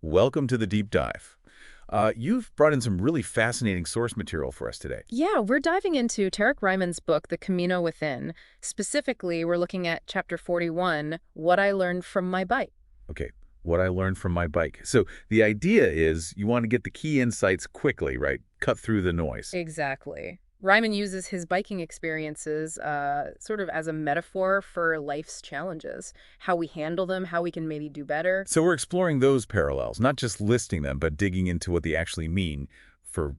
Welcome to the deep dive. You've brought in some really fascinating source material for us today. Yeah, we're diving into Tarek Ryman's book, The Camino Within. Specifically, we're looking at chapter 41, What I Learned from My Bike. Okay, what I learned from my bike. So the idea is you want to get the key insights quickly, right? Cut through the noise. Exactly. Ryman uses his biking experiences sort of as a metaphor for life's challenges, how we handle them, how we can maybe do better. So we're exploring those parallels, not just listing them, but digging into what they actually mean for,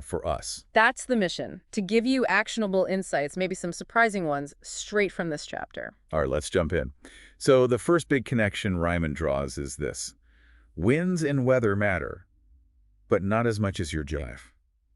for us. That's the mission, to give you actionable insights, maybe some surprising ones, straight from this chapter. All right, let's jump in. So the first big connection Ryman draws is this. Winds and weather matter, but not as much as your drive.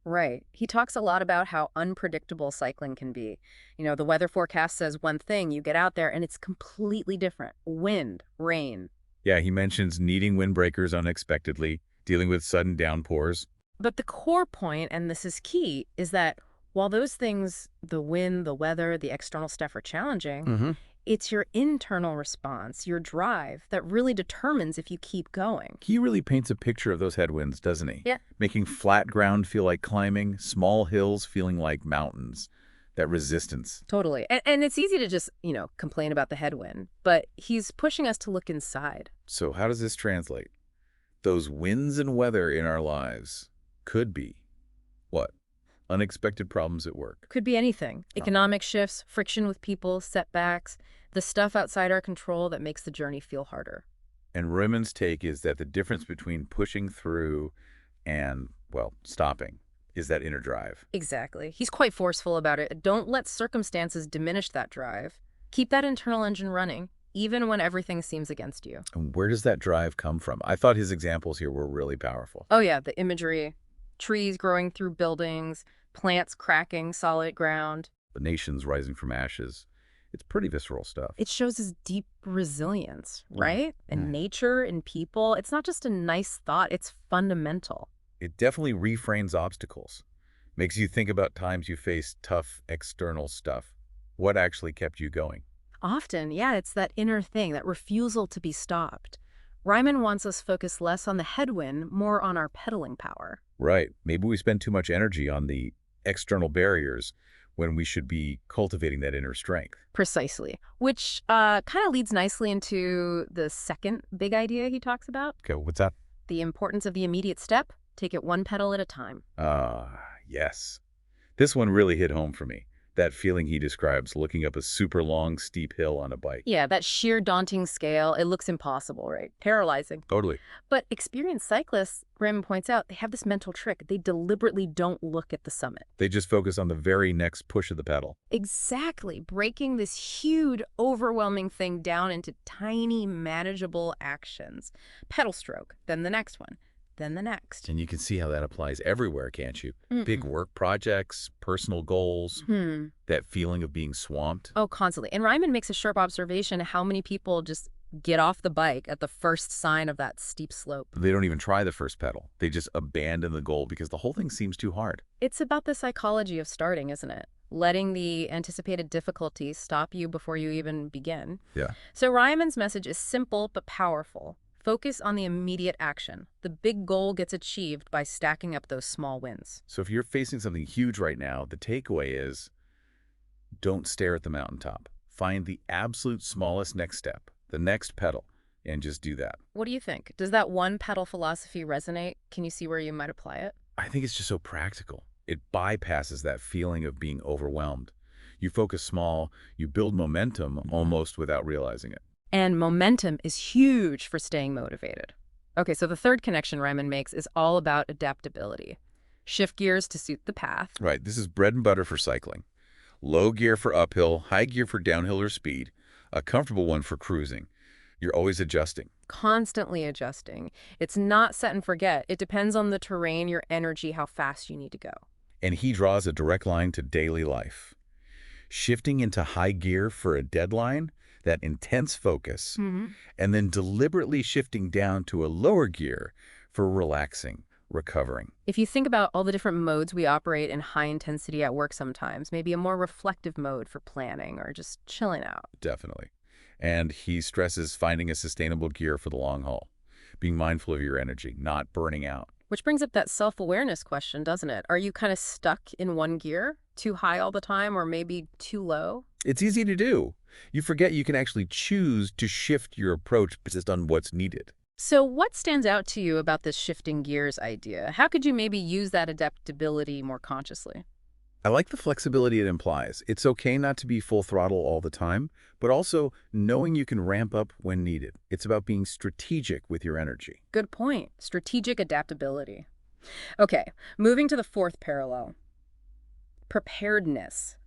Right. He talks a lot about how unpredictable cycling can be. The weather forecast says one thing, you get out there and it's completely different. Wind, rain. Yeah, he mentions needing windbreakers unexpectedly, dealing with sudden downpours. But the core point, and this is key, is that while those things, the wind, the weather, the external stuff are challenging, it's your internal response, your drive, that really determines if you keep going. He really paints a picture of those headwinds, doesn't he? Yeah. Making flat ground feel like climbing, small hills feeling like mountains. That resistance. Totally. And it's easy to just, complain about the headwind, but he's pushing us to look inside. So how does this translate? Those winds and weather in our lives could be, what? Unexpected problems at work. Could be anything. Economic shifts, friction with people, setbacks, the stuff outside our control that makes the journey feel harder. And Ryman's take is that the difference between pushing through and, well, stopping is that inner drive. Exactly. He's quite forceful about it. Don't let circumstances diminish that drive. Keep that internal engine running, even when everything seems against you. And where does that drive come from? I thought his examples here were really powerful. Oh yeah, the imagery. Trees growing through buildings, plants cracking solid ground. The nations rising from ashes. It's pretty visceral stuff. It shows his deep resilience, right? And nature and people. It's not just a nice thought, it's fundamental. It definitely reframes obstacles. Makes you think about times you faced tough external stuff. What actually kept you going? Often, yeah, it's that inner thing, that refusal to be stopped. Ryman wants us focused less on the headwind, more on our pedaling power. Right. Maybe we spend too much energy on the external barriers when we should be cultivating that inner strength. Precisely. Which kind of leads nicely into the second big idea he talks about. Okay, what's that? The importance of the immediate step. Take it one pedal at a time. Yes. This one really hit home for me. That feeling he describes looking up a super long, steep hill on a bike. Yeah, that sheer daunting scale, it looks impossible, right? Paralyzing. Totally. But experienced cyclists, Graham points out, they have this mental trick. They deliberately don't look at the summit. They just focus on the very next push of the pedal. Exactly. Breaking this huge, overwhelming thing down into tiny, manageable actions. Pedal stroke, then the next one, then the next. And you can see how that applies everywhere, can't you? Big work projects, personal goals, that feeling of being swamped. Oh, constantly. And Ryman makes a sharp observation how many people just get off the bike at the first sign of that steep slope. They don't even try the first pedal. They just abandon the goal because the whole thing seems too hard. It's about the psychology of starting, isn't it? Letting the anticipated difficulties stop you before you even begin. Yeah. So Ryman's message is simple but powerful. Focus on the immediate action. The big goal gets achieved by stacking up those small wins. So if you're facing something huge right now, the takeaway is don't stare at the mountaintop. Find the absolute smallest next step, the next pedal, and just do that. What do you think? Does that one pedal philosophy resonate? Can you see where you might apply it? I think it's just so practical. It bypasses that feeling of being overwhelmed. You focus small, you build momentum almost without realizing it. And momentum is huge for staying motivated. Okay, so the third connection Ryman makes is all about adaptability. Shift gears to suit the path. Right, this is bread and butter for cycling. Low gear for uphill, high gear for downhill or speed, a comfortable one for cruising. You're always adjusting. Constantly adjusting. It's not set and forget. It depends on the terrain, your energy, how fast you need to go. And he draws a direct line to daily life. Shifting into high gear for a deadline, that intense focus, and then deliberately shifting down to a lower gear for relaxing, recovering. If you think about all the different modes we operate in high intensity at work sometimes, maybe a more reflective mode for planning or just chilling out. Definitely. And he stresses finding a sustainable gear for the long haul. being mindful of your energy, not burning out. Which brings up that self-awareness question, doesn't it? Are you kind of stuck in one gear, too high all the time, or maybe too low? It's easy to do. You forget you can actually choose to shift your approach based on what's needed. So what stands out to you about this shifting gears idea? How could you maybe use that adaptability more consciously? I like the flexibility it implies. It's okay not to be full throttle all the time, but also knowing you can ramp up when needed. It's about being strategic with your energy. Good point. Strategic adaptability. Okay, moving to the fourth parallel. Preparedness.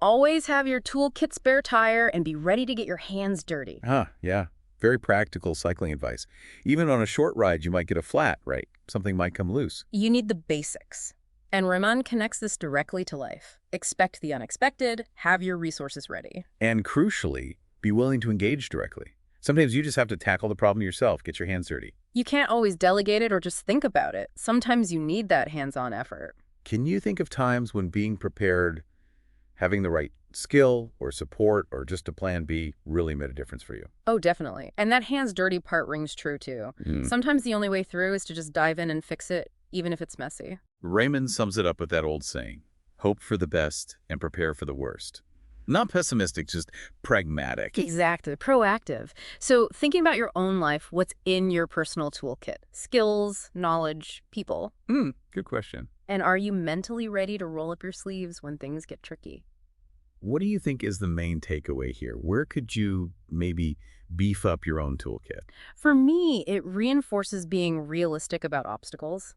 Always have your toolkit spare tire and be ready to get your hands dirty. Yeah. Very practical cycling advice. Even on a short ride, you might get a flat, right? Something might come loose. You need the basics. And Rahman connects this directly to life. Expect the unexpected, have your resources ready. And crucially, be willing to engage directly. Sometimes you just have to tackle the problem yourself, get your hands dirty. You can't always delegate it or just think about it. Sometimes you need that hands-on effort. Can you think of times when being prepared, having the right skill or support or just a plan B really made a difference for you? Oh, definitely. And that hands dirty part rings true too. Sometimes the only way through is to just dive in and fix it, even if it's messy. Raymond sums it up with that old saying, hope for the best and prepare for the worst. Not pessimistic, just pragmatic. Exactly. Proactive. So thinking about your own life, what's in your personal toolkit? Skills, knowledge, people. Good question. And are you mentally ready to roll up your sleeves when things get tricky? What do you think is the main takeaway here? Where could you maybe beef up your own toolkit? For me, it reinforces being realistic about obstacles.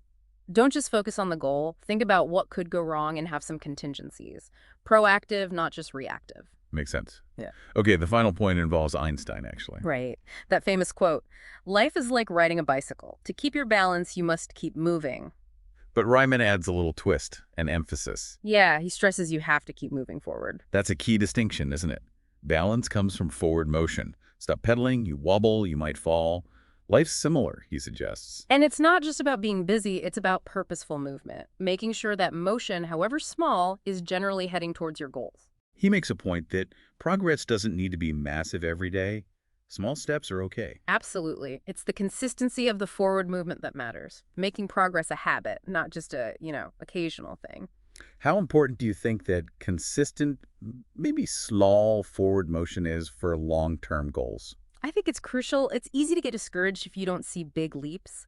Don't just focus on the goal. Think about what could go wrong and have some contingencies. Proactive, not just reactive. Makes sense. Yeah. Okay, the final point involves Einstein, actually. Right. That famous quote, life is like riding a bicycle. To keep your balance, you must keep moving. But Ryman adds a little twist and emphasis. Yeah, he stresses you have to keep moving forward. That's a key distinction, isn't it? Balance comes from forward motion. Stop pedaling, you wobble, you might fall. Life's similar, he suggests. And it's not just about being busy, it's about purposeful movement, making sure that motion, however small, is generally heading towards your goals. He makes a point that progress doesn't need to be massive every day. Small steps are okay. Absolutely. It's the consistency of the forward movement that matters, making progress a habit, not just a, occasional thing. How important do you think that consistent, maybe small forward motion is for long-term goals? I think it's crucial. It's easy to get discouraged if you don't see big leaps,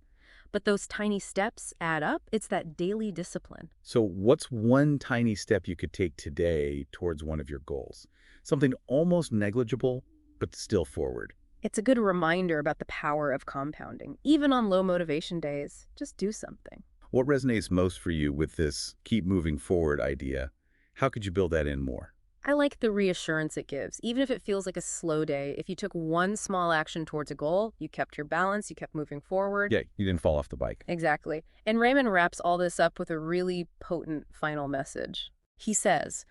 but those tiny steps add up. It's that daily discipline. So what's one tiny step you could take today towards one of your goals? Something almost negligible, but still forward. It's a good reminder about the power of compounding. Even on low motivation days, just do something. What resonates most for you with this keep moving forward idea? How could you build that in more? I like the reassurance it gives. Even if it feels like a slow day, if you took one small action towards a goal, you kept your balance, you kept moving forward. Yeah, you didn't fall off the bike. Exactly. And Raymond wraps all this up with a really potent final message. He says,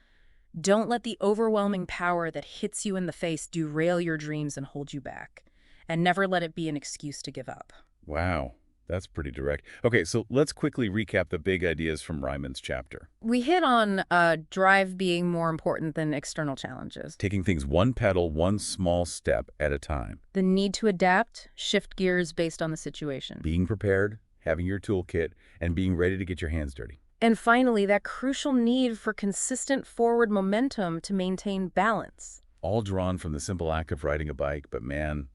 don't let the overwhelming power that hits you in the face derail your dreams and hold you back. And never let it be an excuse to give up. Wow. That's pretty direct. Okay, so let's quickly recap the big ideas from Ryman's chapter. We hit on drive being more important than external challenges. Taking things one pedal, one small step at a time. The need to adapt, shift gears based on the situation. Being prepared, having your toolkit, and being ready to get your hands dirty. And finally, that crucial need for consistent forward momentum to maintain balance. All drawn from the simple act of riding a bike, but man,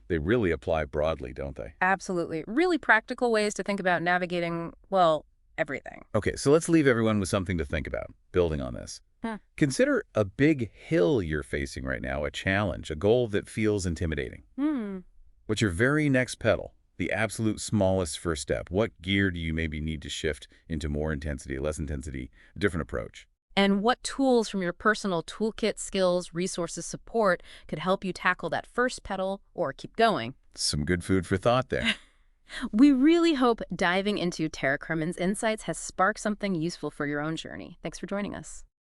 they really apply broadly, don't they? Absolutely. Really practical ways to think about navigating, well, everything. Okay, so let's leave everyone with something to think about, building on this. Consider a big hill you're facing right now, a challenge, a goal that feels intimidating. What's your very next pedal? The absolute smallest first step. What gear do you maybe need to shift into more intensity, less intensity, a different approach? And what tools from your personal toolkit, skills, resources, support could help you tackle that first pedal or keep going? Some good food for thought there. We really hope diving into Tara Kerman's insights has sparked something useful for your own journey. Thanks for joining us.